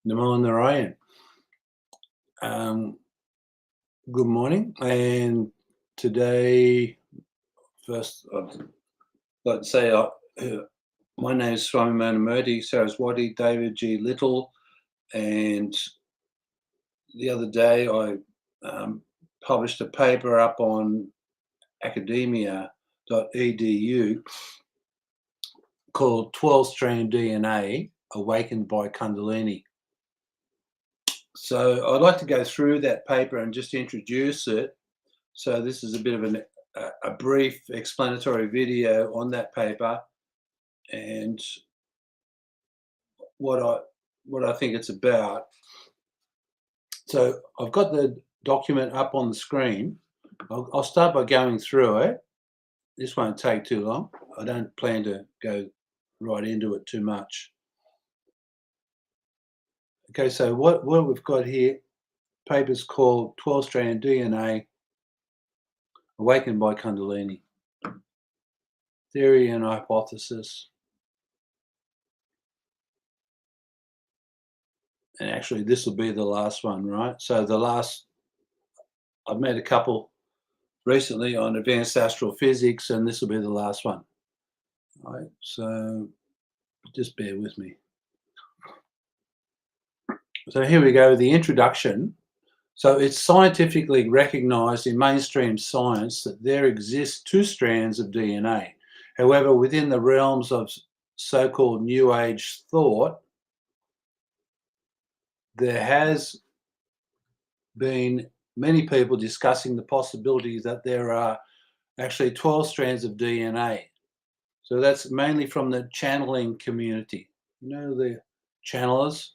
Namo Narayan. Good morning, and today, first, I'd like to say my name is Swami Manamurti Saraswati David G. Little, and the other day I published a paper up on academia.edu called 12-Strand DNA Awakened by Kundalini. So I'd like to go through that paper and just introduce it. So this is a bit of a brief explanatory video on that paper and what I think it's about. So I've got the document up on the screen. I'll start by going through it. This won't take too long. I don't plan to go right into it too much. Okay, so what we've got here, paper's called 12-Strand DNA Awakened by Kundalini. Theory and hypothesis. And actually this will be the last one, right? So I've made a couple recently on advanced astral physics, and this will be the last one. All right, so just bear with me. So here we go, the introduction. So it's scientifically recognized in mainstream science that there exist two strands of DNA. However, within the realms of so-called New Age thought, there has been many people discussing the possibility that there are actually 12 strands of DNA. So that's mainly from the channeling community. You know, the channelers,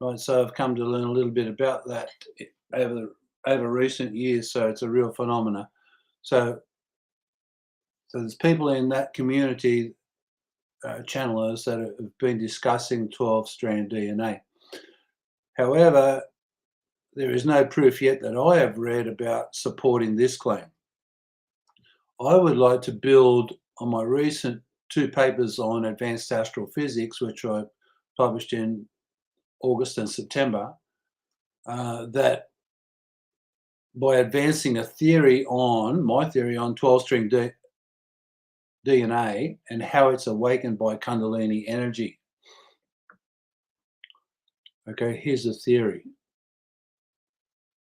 right? So I've come to learn a little bit about that over recent years. So it's a real phenomena. So there's people in that community, channelers, that have been discussing 12-strand DNA. However, there is no proof yet that I have read about supporting this claim. I would like to build on my recent two papers on advanced astral physics, which I published in August and September, that by advancing my theory on 12-string DNA and how it's awakened by Kundalini energy. Okay, here's the theory.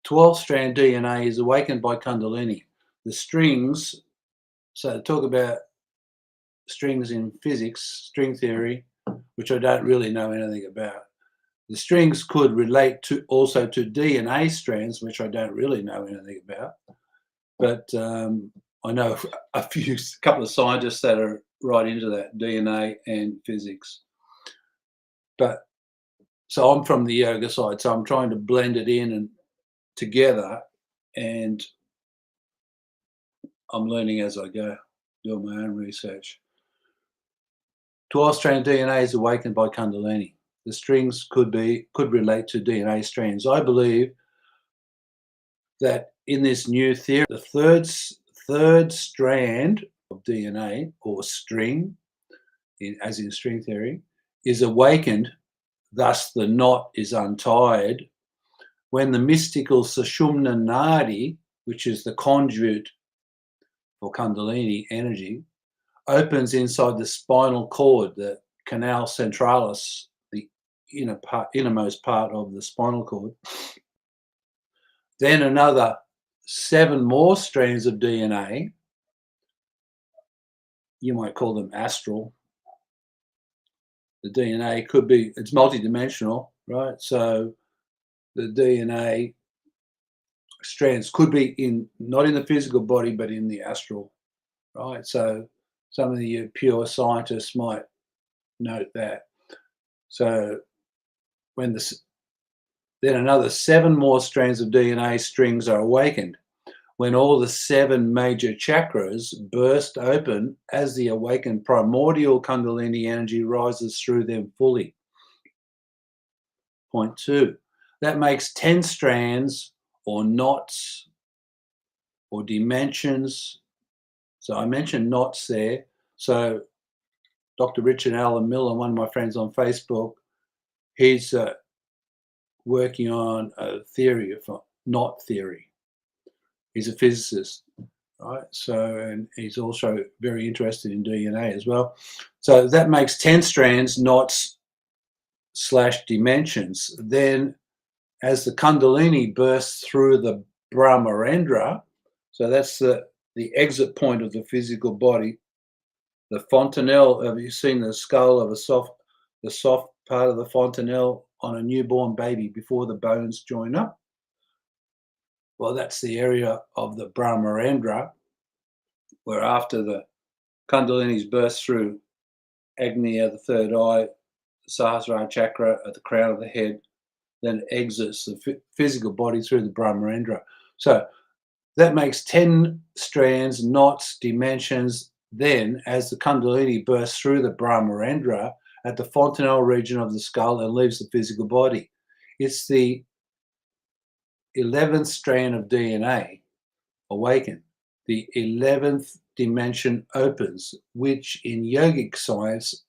12-strand DNA is awakened by Kundalini. The strings, so talk about strings in physics, string theory, which I don't really know anything about. The strings could relate also to DNA strands, which I don't really know anything about. But I know a couple of scientists that are right into that, DNA and physics. But so I'm from the yoga side, so I'm trying to blend it in and together, and I'm learning as I go, doing my own research. 12-strand DNA is awakened by Kundalini. The strings could relate to DNA strands. I believe that in this new theory, the third strand of DNA, or string, as in string theory, is awakened, thus the knot is untied, when the mystical Sushumna Nadi, which is the conduit for Kundalini energy, opens inside the spinal cord, the canal centralis, the innermost part of the spinal cord. Then another 7 more strands of DNA, you might call them astral. The DNA it's multidimensional, right? So the DNA strands could be not in the physical body, but in the astral, right? So some of the pure scientists might note that. So then another 7 more strands of DNA strings are awakened when all the 7 major chakras burst open as the awakened primordial Kundalini energy rises through them fully. Point 2. That makes 10 strands or knots or dimensions. So I mentioned knots there. So Dr. Richard Alan Miller, one of my friends on Facebook, he's working on a theory of knot theory. He's a physicist, right? So, and he's also very interested in DNA as well. So that makes 10 strands, knots / dimensions. Then as the Kundalini bursts through the Brahmarendra, so that's the exit point of the physical body, the fontanelle. Have you seen the skull of the soft part of the fontanelle on a newborn baby before the bones join up? Well, that's the area of the Brahmarendra, where after the Kundalini's burst through Agnya, the third eye, the Sahasrara chakra at the crown of the head, then exits the physical body through the Brahmarendra. So that makes 10 strands, knots, dimensions. Then, as the Kundalini bursts through the Brahmarendra at the fontanelle region of the skull and leaves the physical body, it's the 11th strand of DNA awakened. The 11th dimension opens, which in yogic science,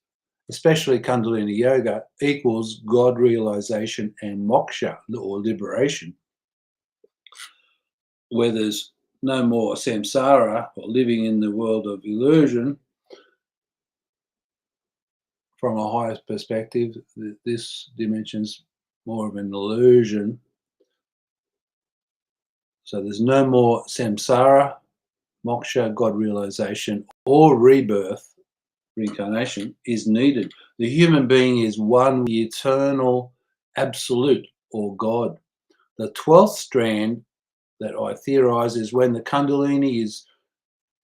especially Kundalini Yoga, equals God realization and moksha, or liberation, where there's no more samsara, or living in the world of illusion. From a higher perspective, this dimension's more of an illusion. So there's no more samsara, moksha, God realization, or rebirth, reincarnation, is needed. The human being is one with the eternal absolute, or God. The 12th strand that I theorize is when the Kundalini is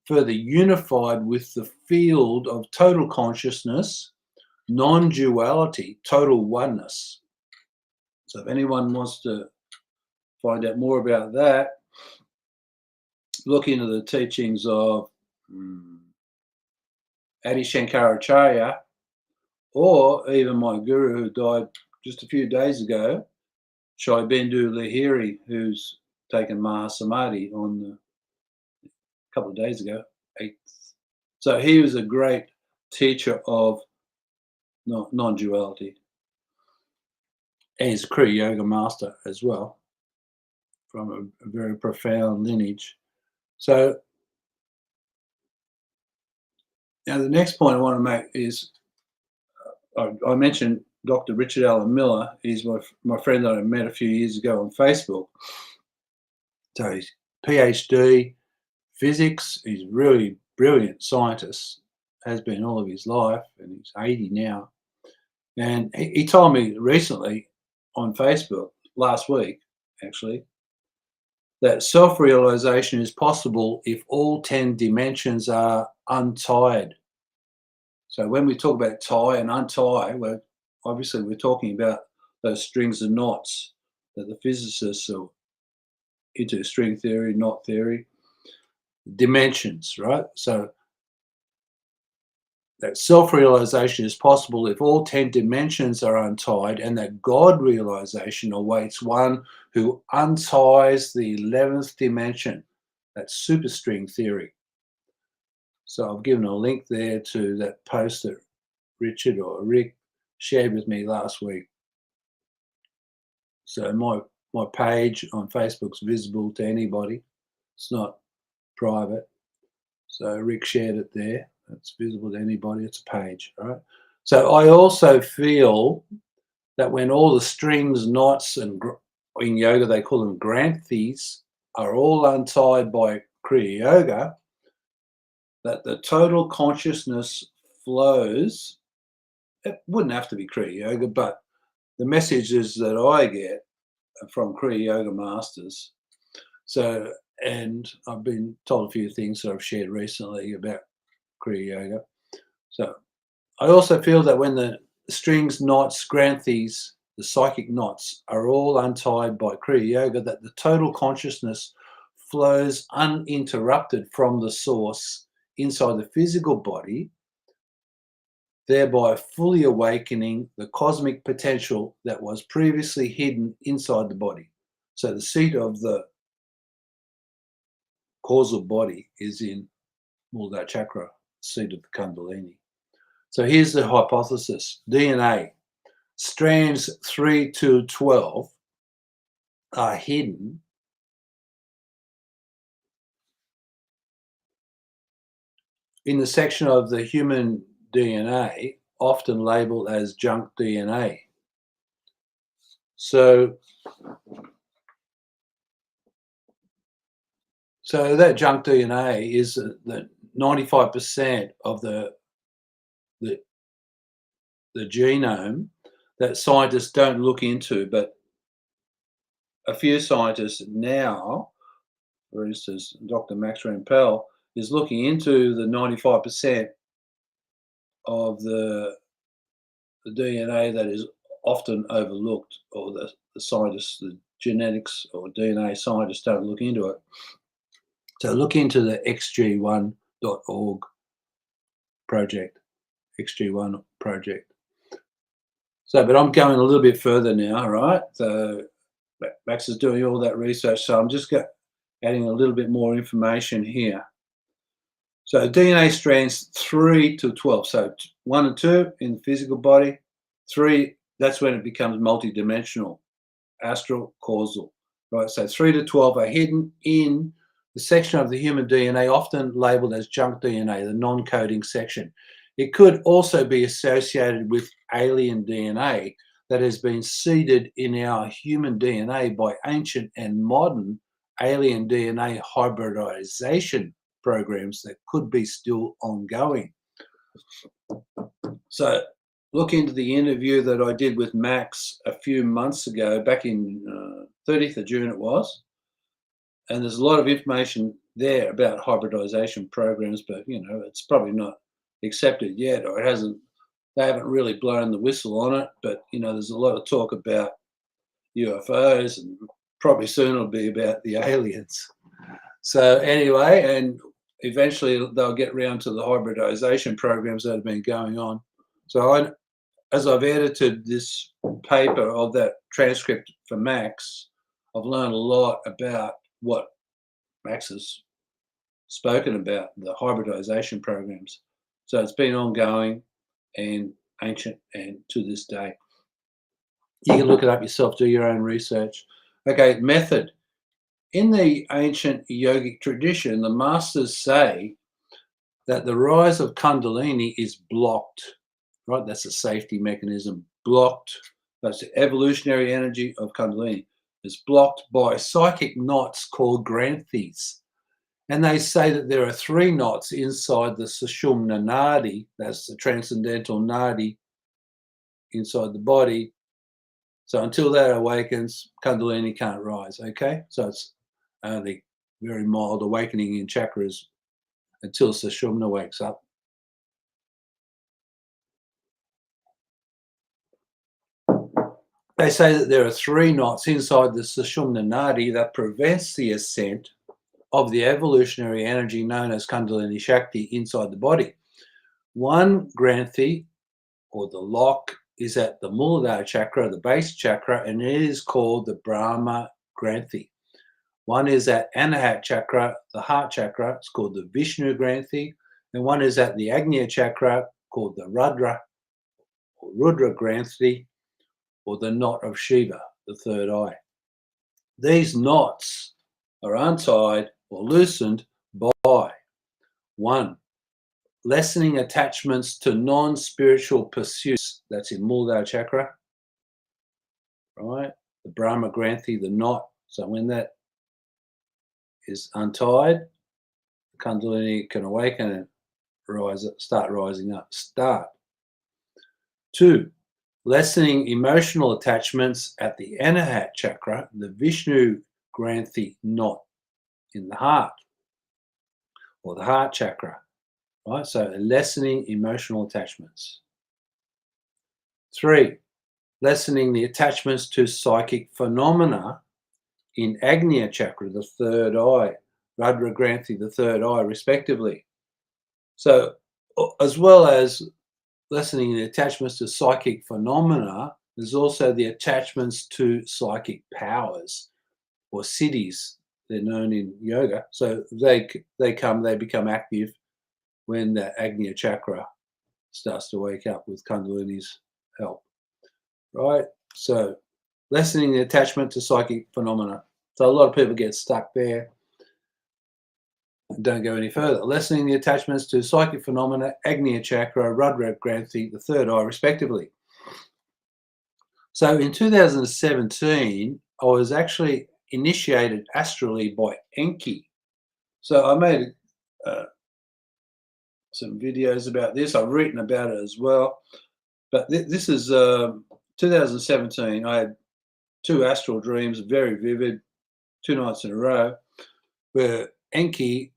further unified with the field of total consciousness, non-duality, total oneness. So if anyone wants to find out more about that, look into the teachings of Adi Shankaracharya, or even my guru who died just a few days ago, Shai Bindu Lahiri, who's taken Mahasamadhi on a couple of days ago. So he was a great teacher of non-duality. And he's a Kriya Yoga master as well, from a very profound lineage. So now the next point I want to make is, I mentioned Dr. Richard Allen Miller. He's my friend that I met a few years ago on Facebook. So he's PhD, physics. He's a really brilliant scientist, has been all of his life, and he's 80 now. And he told me recently on Facebook, last week actually, that self-realization is possible if all 10 dimensions are untied. So when we talk about tie and untie, we're talking about those strings and knots that the physicists are into, string theory, knot theory, dimensions, right? So that self-realization is possible if all 10 dimensions are untied, and that God realization awaits one who unties the 11th dimension. That's superstring theory. So I've given a link there to that post that Richard or Rick shared with me last week. So my page on Facebook's visible to anybody. It's not private. So Rick shared it there. It's visible to anybody. It's a page, right? So I also feel that when all the strings, knots, and in yoga they call them granthis, are all untied by Kriya Yoga, that the total consciousness flows. It wouldn't have to be Kriya Yoga, but the messages that I get are from Kriya Yoga masters. So, and I've been told a few things that I've shared recently about Kriya Yoga. So I also feel that when the strings, knots, granthis, the psychic knots, are all untied by Kriya Yoga, that the total consciousness flows uninterrupted from the source inside the physical body, thereby fully awakening the cosmic potential that was previously hidden inside the body. So the seat of the causal body is in Muladhara chakra, seat of the Kundalini. So here's the hypothesis. DNA, strands 3 to 12, are hidden in the section of the human DNA often labeled as junk DNA. So that junk DNA is the 95% of the genome that scientists don't look into, but a few scientists now, for instance, Dr. Max Rampel, is looking into the 95% of the DNA that is often overlooked, or the scientists, the genetics or DNA scientists don't look into it. So look into the xg1.org project, xg1 project. So, but I'm going a little bit further now, right? So Max is doing all that research, so I'm just adding a little bit more information here. So DNA strands 3 to 12. So 1 and 2 in the physical body, 3, that's when it becomes multidimensional, astral, causal, right? So 3 to 12 are hidden in the section of the human DNA often labeled as junk DNA, the non-coding section. It could also be associated with alien DNA that has been seeded in our human DNA by ancient and modern alien DNA hybridization programs that could be still ongoing. So look into the interview that I did with Max a few months ago, back in 30th of June it was, and there's a lot of information there about hybridization programs, but it's probably not accepted yet, or they haven't really blown the whistle on it, but there's a lot of talk about UFOs, and probably soon it'll be about the aliens. So anyway, and eventually they'll get round to the hybridization programs that have been going on. So as I've edited this paper of that transcript for Max, I've learned a lot about what Max has spoken about, the hybridization programs. So it's been ongoing and ancient and to this day. You can look it up yourself, do your own research. Okay, method. In the ancient yogic tradition, the masters say that the rise of Kundalini is blocked, right? That's a safety mechanism, blocked. That's the evolutionary energy of Kundalini. It's blocked by psychic knots called granthis. And they say that there are 3 knots inside the Sushumna Nadi, that's the transcendental Nadi inside the body. So until that awakens, Kundalini can't rise, okay? So it's only very mild awakening in chakras until Sushumna wakes up. They say that there are 3 knots inside the Sushumna Nadi that prevents the ascent of the evolutionary energy known as Kundalini Shakti inside the body. One granthi, or the lock, is at the Muladhara chakra, the base chakra, and it is called the Brahma granthi. One is at Anahat chakra, the heart chakra, it's called the Vishnu granthi, and one is at the Agnya chakra, called the Rudra, or Rudra granthi, or the knot of Shiva, the third eye. These knots are untied or loosened by 1, lessening attachments to non-spiritual pursuits. That's in Muladhara chakra, right? The Brahma granthi, the knot. So when that is untied, the Kundalini can awaken and start rising up. 2, lessening emotional attachments at the Anahat chakra, the Vishnu granthi knot in the heart, or the heart chakra, right? So lessening emotional attachments. 3, lessening the attachments to psychic phenomena in Agnya chakra, the third eye, Rudra granthi, the third eye, respectively. So as well as lessening the attachments to psychic phenomena, there's also the attachments to psychic powers, or siddhis, they're known in yoga. So they become active when the Agnya chakra starts to wake up with Kundalini's help, right? So lessening the attachment to psychic phenomena. So a lot of people get stuck there and don't go any further. Lessening the attachments to psychic phenomena, Agnya chakra, Rudrak Granthi, the third eye, respectively. So in 2017, I was actually initiated astrally by Enki. So I made some videos about this. I've written about it as well. But this is 2017. I had 2 astral dreams, very vivid, 2 nights in a row, where Enki,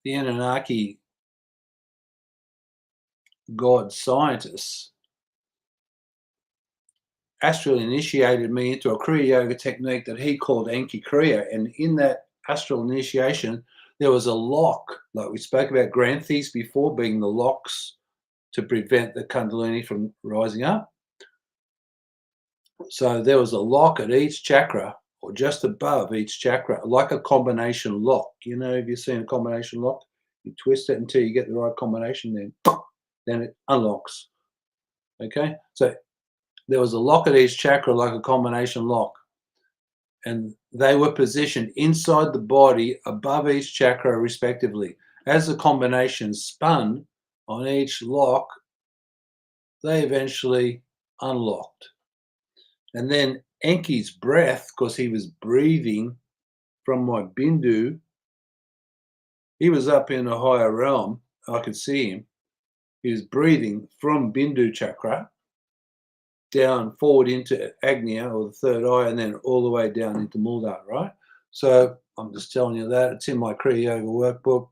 the Anunnaki god scientist, astrally initiated me into a Kriya Yoga technique that he called Enki Kriya. And in that astral initiation, there was a lock, like we spoke about Granthis before, being the locks to prevent the Kundalini from rising up. So there was a lock at each chakra, or just above each chakra, like a combination lock. You know, have you seen a combination lock? You twist it until you get the right combination, then it unlocks. Okay, so there was a lock at each chakra, like a combination lock, and they were positioned inside the body above each chakra respectively. As the combinations spun on each lock, they eventually unlocked. And then Enki's breath, because he was breathing from my Bindu, he was up in a higher realm. I could see him. He was breathing from Bindu chakra down forward into Agnya, or the third eye, and then all the way down into Muldar, right? So I'm just telling you that. It's in my Kriya Yoga workbook.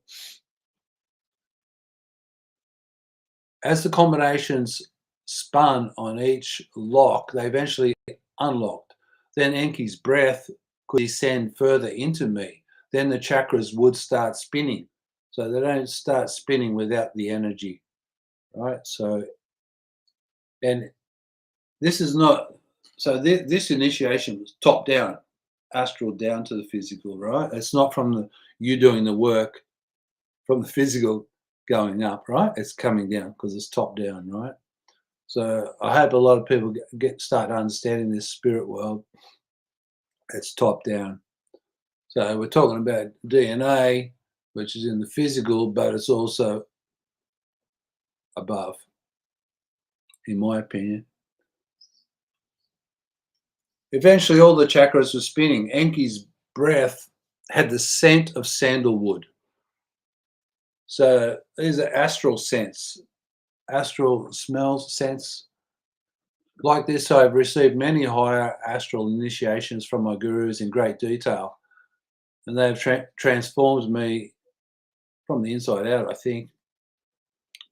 As the combinations spun on each lock, they eventually unlocked. Then Enki's breath could descend further into me. Then the chakras would start spinning. So they don't start spinning without the energy, right? So, and this is not, so this initiation was top down, astral down to the physical, right? It's not from you doing the work from the physical going up, right? It's coming down because it's top down, right? So I hope a lot of people start understanding this spirit world. It's top down. So we're talking about DNA, which is in the physical, but it's also above, in my opinion. Eventually, all the chakras were spinning. Enki's breath had the scent of sandalwood. So these are astral scents, astral smells, scents. Like this, I've received many higher astral initiations from my gurus in great detail, and they've transformed me from the inside out, I think.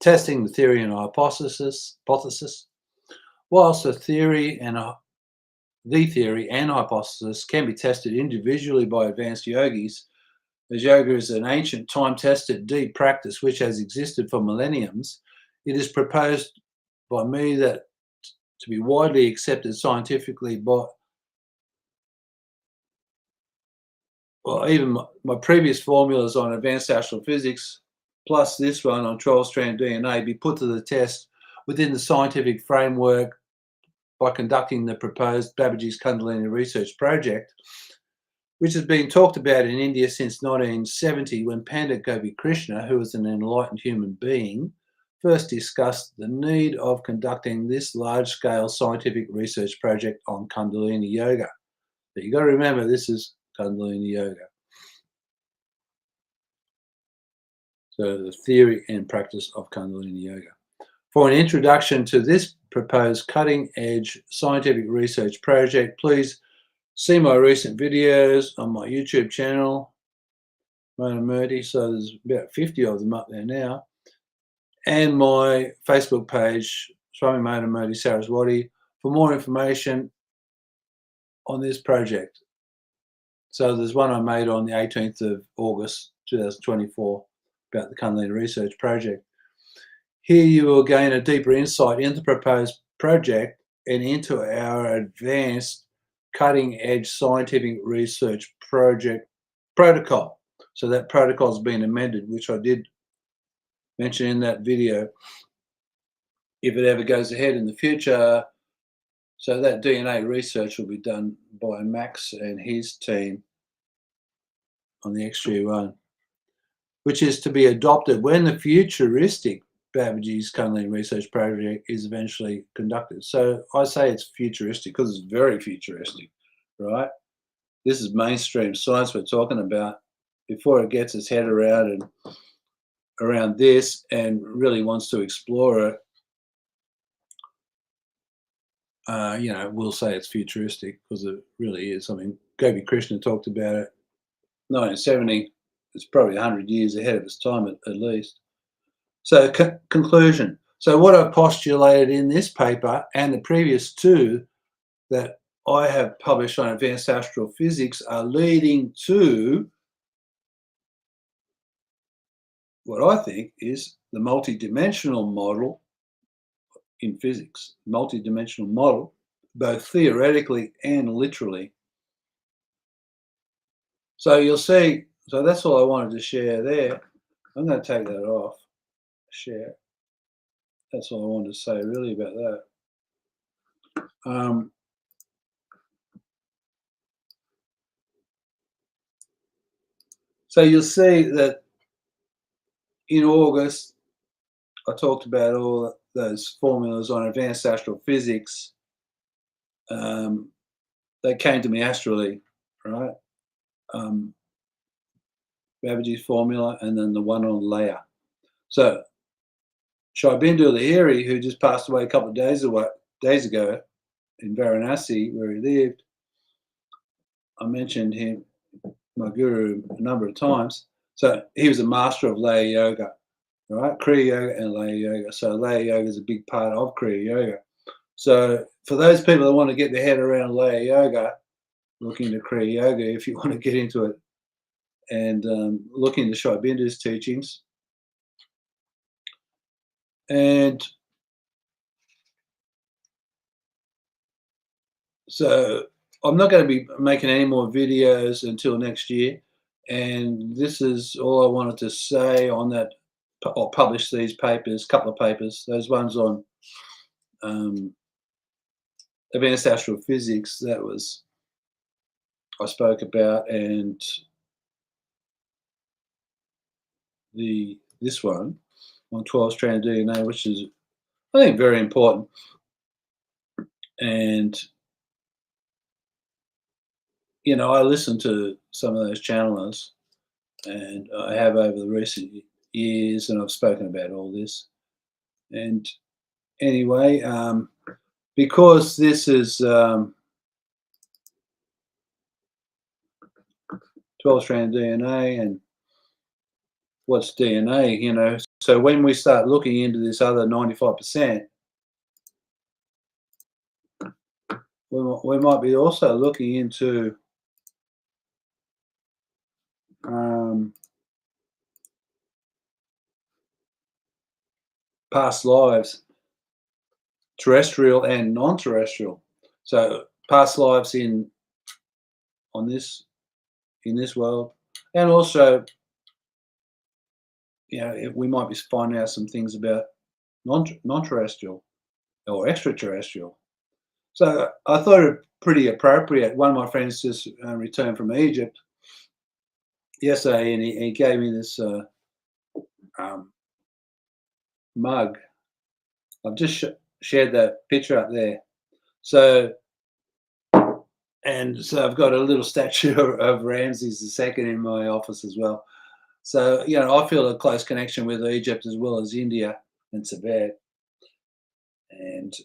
Testing the theory and hypothesis. Whilst the theory and hypothesis can be tested individually by advanced yogis, as yoga is an ancient, time-tested, deep practice which has existed for millenniums, it is proposed by me that to be widely accepted scientifically by, well, even my previous formulas on advanced astrophysics, plus this one on 12-strand DNA, be put to the test within the scientific framework by conducting the proposed Babaji's Kundalini research project, which has been talked about in India since 1970, when Pandit Gopi Krishna, who was an enlightened human being, first discussed the need of conducting this large-scale scientific research project on Kundalini Yoga. But you've got to remember, this is Kundalini Yoga. So the theory and practice of Kundalini Yoga. For an introduction to this proposed cutting-edge scientific research project, please see my recent videos on my YouTube channel, Mona Murti. So there's about 50 of them up there now. And my Facebook page, Swami Mona Murti Saraswati, for more information on this project. So there's one I made on the 18th of August 2024 about the Kundalini Research Project. Here you will gain a deeper insight into the proposed project and into our advanced cutting-edge scientific research project protocol. So that protocol has been amended, which I did mention in that video. If it ever goes ahead in the future, So that DNA research will be done by Max and his team on the XG1, which is to be adopted when the futuristic Babbage's Kundalini research project is eventually conducted. So I say it's futuristic because it's very futuristic, right? This is mainstream science we're talking about before it gets its head around this and really wants to explore it. We'll say it's futuristic because it really is. I mean, Gopi Krishna talked about it. 1970, it's probably 100 years ahead of its time at least. So conclusion. So what I've postulated in this paper and the previous two that I have published on advanced astrophysics are leading to what I think is the multidimensional model in physics, multidimensional model, both theoretically and literally. So you'll see, so that's all I wanted to share there. I'm going to take that off, share. That's all I wanted to say really about that. So you'll see that in August, I talked about all those formulas on advanced astrophysics. They came to me astrally, right? Babbage's formula and then the one on layer. So Shai-Bindu Lahiri, who just passed away a couple of days ago in Varanasi, where he lived, I mentioned him, my guru, a number of times. So he was a master of Laya Yoga, right? Kriya Yoga and Laya Yoga. So Laya Yoga is a big part of Kriya Yoga. So for those people that want to get their head around Laya Yoga, look into Kriya Yoga if you want to get into it, and look into Shai-Bindu's teachings. And so I'm not going to be making any more videos until next year. And this is all I wanted to say on that. I'll publish these papers, couple of papers, those ones on advanced astrophysics that was I spoke about, and this one on 12-strand DNA, which is, I think, very important. And I listen to some of those channelers, and I have over the recent years, and I've spoken about all this. And anyway, because this is 12-strand DNA, and what's DNA, so when we start looking into this other 95%, we might be also looking into past lives, terrestrial and non-terrestrial. So past lives in this world, and also, we might be finding out some things about non-terrestrial or extraterrestrial. So I thought it pretty appropriate. One of my friends just returned from Egypt yesterday, and he gave me this mug. I've just shared that picture up there. So I've got a little statue of Ramses II in my office as well. So, I feel a close connection with Egypt as well as India and Tibet. And,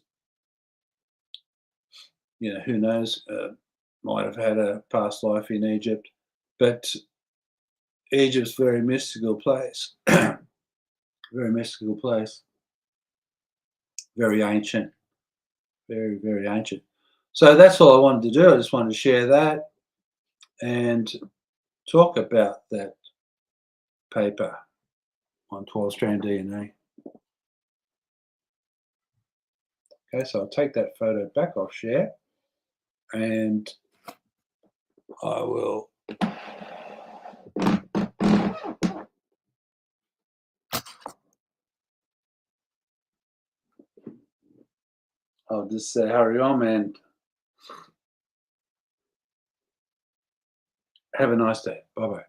who knows, might have had a past life in Egypt. But Egypt's a very mystical place. Very mystical place. Very ancient. Very, very ancient. So that's all I wanted to do. I just wanted to share that and talk about that paper on 12-strand DNA. Okay, so I'll take that photo back off share, and I will I'll just say hurry on and have a nice day. Bye-bye.